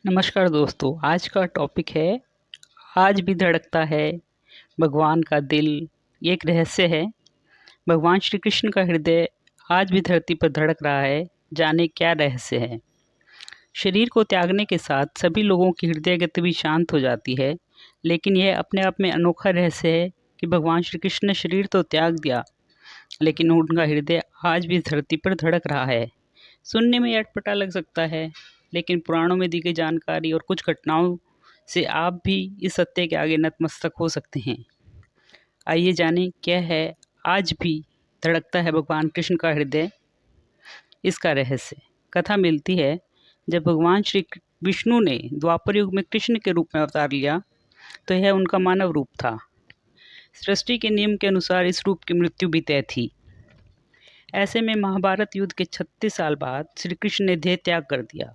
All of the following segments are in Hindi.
नमस्कार दोस्तों, आज का टॉपिक है आज भी धड़कता है भगवान का दिल। ये एक रहस्य है। भगवान श्री कृष्ण का हृदय आज भी धरती पर धड़क रहा है। जाने क्या रहस्य है। शरीर को त्यागने के साथ सभी लोगों की हृदय गति भी शांत हो जाती है, लेकिन यह अपने आप में अनोखा रहस्य है कि भगवान श्री कृष्ण ने शरीर तो त्याग दिया, लेकिन उनका हृदय आज भी धरती पर धड़क रहा है। सुनने में अटपटा लग सकता है, लेकिन पुराणों में दी गई जानकारी और कुछ घटनाओं से आप भी इस सत्य के आगे नतमस्तक हो सकते हैं। आइए जानें क्या है आज भी धड़कता है भगवान कृष्ण का हृदय। इसका रहस्य। कथा मिलती है, जब भगवान श्री विष्णु ने द्वापर युग में कृष्ण के रूप में अवतार लिया, तो यह उनका मानव रूप था। सृष्टि के नियम के अनुसार इस रूप की मृत्यु भी तय थी। ऐसे में महाभारत युद्ध के 36 साल बाद श्री कृष्ण ने देह त्याग कर दिया,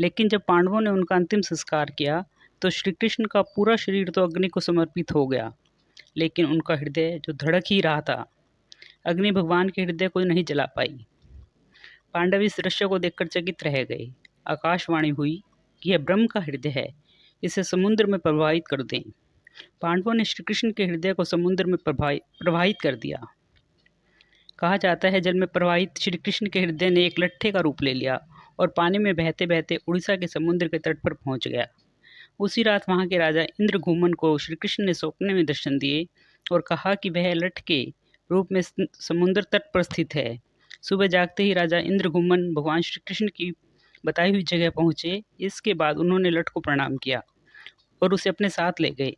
लेकिन जब पांडवों ने उनका अंतिम संस्कार किया तो श्री कृष्ण का पूरा शरीर तो अग्नि को समर्पित हो गया, लेकिन उनका हृदय जो धड़क ही रहा था, अग्नि भगवान के हृदय को नहीं जला पाई। पांडव इस दृश्य को देखकर चकित रह गए। आकाशवाणी हुई कि यह ब्रह्म का हृदय है, इसे समुद्र में प्रवाहित कर दें। पांडवों ने श्री कृष्ण के हृदय को समुद्र में प्रवाहित कर दिया। कहा जाता है, जल में प्रवाहित श्री कृष्ण के हृदय ने एक लट्ठे का रूप ले लिया और पानी में बहते बहते उड़ीसा के समुद्र के तट पर पहुंच गया। उसी रात वहां के राजा इंद्रघुमन को श्री कृष्ण ने सपने में दर्शन दिए और कहा कि वह लठ के रूप में समुद्र तट पर स्थित है। सुबह जागते ही राजा इंद्रघुमन भगवान श्री कृष्ण की बताई हुई जगह पहुंचे। इसके बाद उन्होंने लठ को प्रणाम किया और उसे अपने साथ ले गए।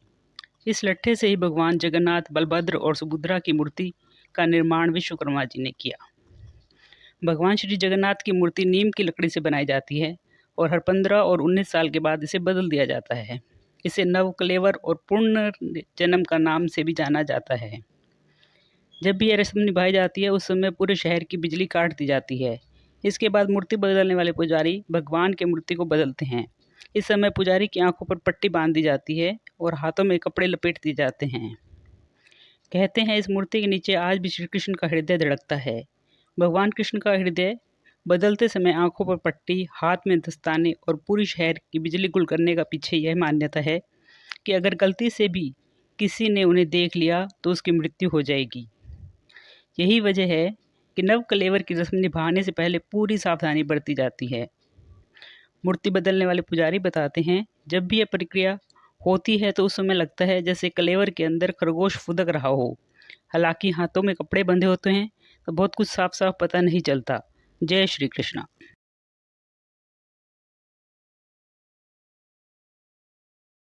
इस लट्ठे से ही भगवान जगन्नाथ, बलभद्र और सुभद्रा की मूर्ति का निर्माण विश्वकर्मा जी ने किया। भगवान श्री जगन्नाथ की मूर्ति नीम की लकड़ी से बनाई जाती है और हर 15 और 19 साल के बाद इसे बदल दिया जाता है। इसे नवकलेवर और पुनर्जन्म का नाम से भी जाना जाता है। जब भी यह रस्म निभाई जाती है, उस समय पूरे शहर की बिजली काट दी जाती है। इसके बाद मूर्ति बदलने वाले पुजारी भगवान की मूर्ति को बदलते हैं। इस समय पुजारी की आंखों पर पट्टी बांध दी जाती है और हाथों में कपड़े लपेट दिए जाते हैं। कहते हैं, इस मूर्ति के नीचे आज भी श्री कृष्ण का हृदय धड़कता है। भगवान कृष्ण का हृदय बदलते समय आंखों पर पट्टी, हाथ में दस्ताने और पूरी शहर की बिजली गुल करने का पीछे यह मान्यता है कि अगर गलती से भी किसी ने उन्हें देख लिया तो उसकी मृत्यु हो जाएगी। यही वजह है कि नव कलेवर की रस्म निभाने से पहले पूरी सावधानी बरती जाती है। मूर्ति बदलने वाले पुजारी बताते हैं, जब भी यह प्रक्रिया होती है तो उस समय लगता है जैसे कलेवर के अंदर खरगोश फुदक रहा हो। हालांकि हाथों में कपड़े बंधे होते हैं तो बहुत कुछ साफ साफ पता नहीं चलता। जय श्री कृष्णा।